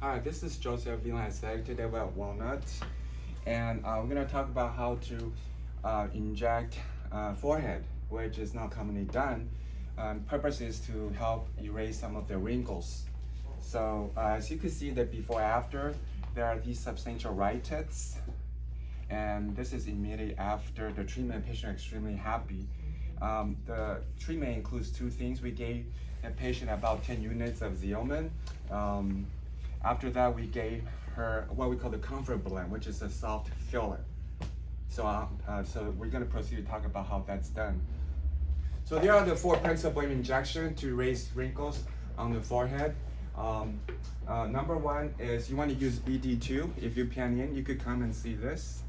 Hi, this is Joseph VLA. Today we're at Walnut, and we're going to talk about how to inject forehead, which is not commonly done. Purpose is to help erase some of the wrinkles. So as you can see, the before after, there are these substantial rhytids, and this is immediately after the treatment. Patient extremely happy. The treatment includes two things. We gave the patient about 10 units of Xeomin. After that, we gave her what we call the comfort blend, which is a soft filler. So we're going to proceed to talk about how that's done. So there are the four principal injection to erase wrinkles on the forehead. Number one is you want to use BD2. If you pan in, you could come and see this.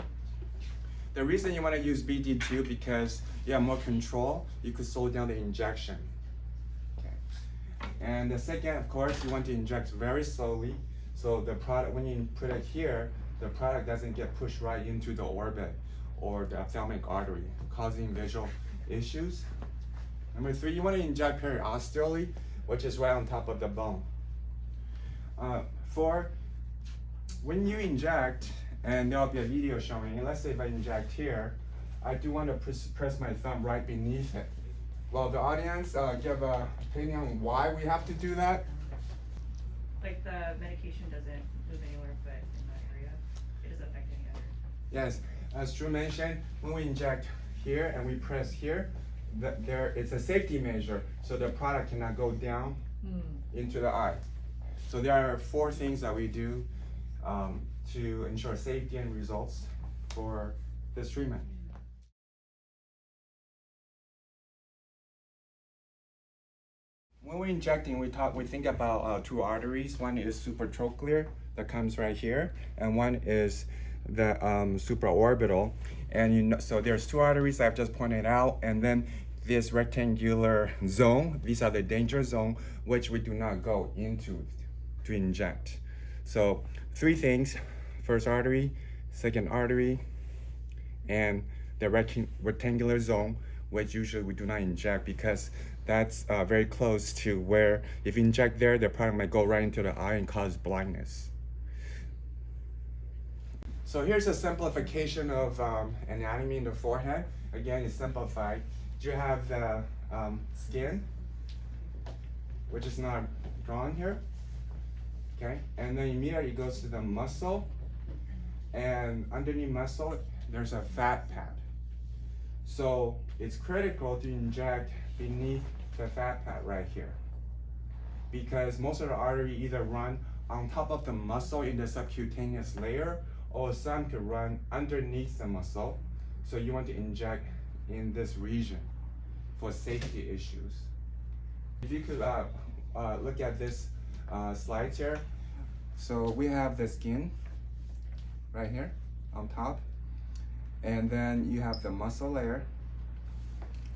The reason you want to use BD2 because you have more control. You could slow down the injection. And the second, of course, you want to inject very slowly. So the product, when you put it here, the product doesn't get pushed right into the orbit or the ophthalmic artery, causing visual issues. Number three, you want to inject periosteally, which is right on top of the bone. Four, when you inject, and there'll be a video showing, and let's say if I inject here, I do want to press my thumb right beneath it. Well, the audience give an opinion on why we have to do that. Like the medication doesn't move anywhere but in that area, it doesn't affect any other. Yes, as Drew mentioned, when we inject here and we press here, it's a safety measure, so the product cannot go down into the eye. So there are four things that we do to ensure safety and results for this treatment. When we're injecting, we think about two arteries. One is supratrochlear that comes right here, and one is the supraorbital. And so there's two arteries I've just pointed out, and then this rectangular zone. These are the danger zone, which we do not go into to inject. So three things: first artery, second artery, and the rectangular zone, which usually we do not inject because that's very close to where if you inject there, the product might go right into the eye and cause blindness. So here's a simplification of anatomy in the forehead. Again, it's simplified. You have the skin, which is not drawn here. Okay, and then immediately it goes to the muscle, and underneath muscle, there's a fat pad. So it's critical to inject beneath the fat pad right here, because most of the artery either run on top of the muscle in the subcutaneous layer, or some could run underneath the muscle. So you want to inject in this region for safety issues. If you could look at this slide here. So we have the skin right here on top, and then you have the muscle layer,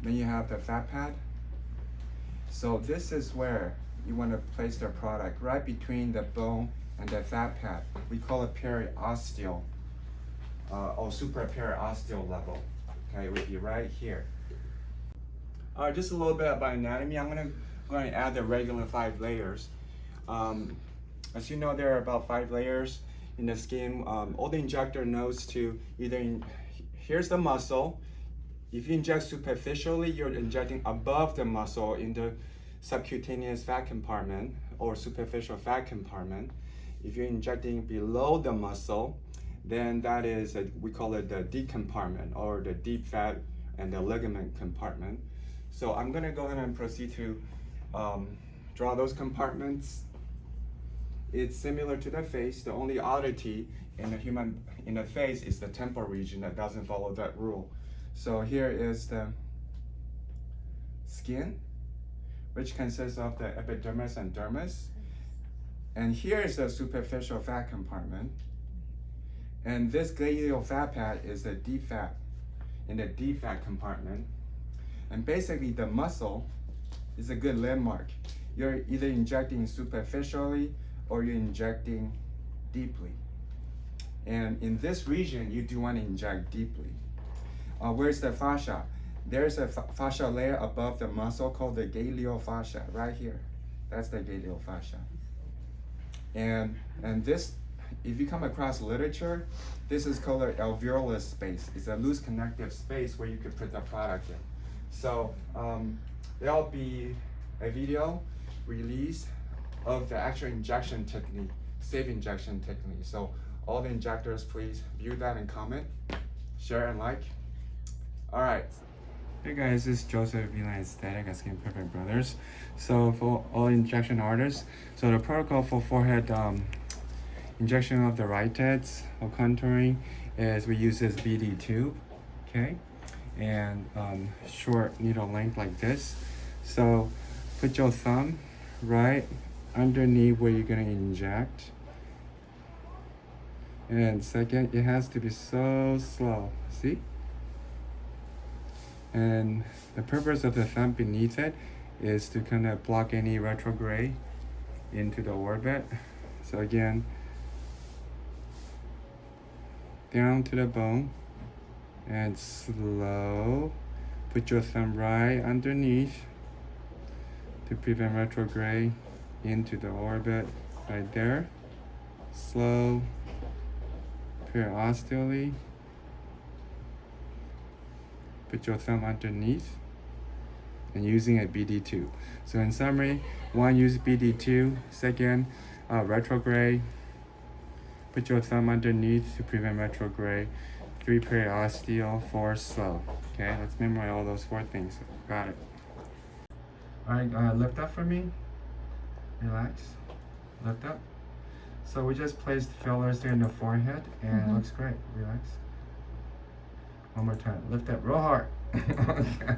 then you have the fat pad. So this is where you want to place the product, right between the bone and the fat pad. We call it periosteal or supraperiosteal level. Okay, it would be right here. All right, just a little bit about anatomy. I'm going to add the regular 5 layers. As you know, there are about 5 layers in the skin. All the injector knows to here's the muscle. If you inject superficially, you're injecting above the muscle in the subcutaneous fat compartment or superficial fat compartment. If you're injecting below the muscle, then that is, we call it the deep compartment or the deep fat and the ligament compartment. So I'm gonna go ahead and proceed to draw those compartments. It's similar to the face. The only oddity in the face is the temporal region that doesn't follow that rule. So here is the skin, which consists of the epidermis and dermis. And here is the superficial fat compartment. And this glial fat pad is the deep fat in the deep fat compartment. And basically the muscle is a good landmark. You're either injecting superficially or you're injecting deeply. And in this region, you do want to inject deeply. Where's the fascia? There's a fascia layer above the muscle called the galeal fascia, right here. That's the galeal fascia. And this, if you come across literature, this is called an alveolar space. It's a loose connective space where you could put the product in. So there'll be a video released of the actual injection technique, safe injection technique. So all the injectors, please view that and comment, share and like. All right. Hey guys, this is Joseph VLA Aesthetic at Skin Perfect Brothers. So for all injection artists, so the protocol for forehead injection of the right heads or contouring is we use this BD tube, okay, and short needle length like this. So put your thumb right underneath where you're gonna inject. And second, it has to be so slow, see? And the purpose of the thumb beneath it is to kind of block any retrograde into the orbit. So again, down to the bone and slow. Put your thumb right underneath to prevent retrograde into the orbit right there. Slow, periosteally. Put your thumb underneath and using a BD2. So in summary, 1, use BD2. Second, retrograde. Put your thumb underneath to prevent retrograde. 3, periosteal. 4, slow. Okay, let's memorize all those 4 things. Got it. All right, lift up for me. Relax. Lift up. So we just placed fillers there in the forehead and it looks great. Relax. One more time. Lift up real hard. Okay.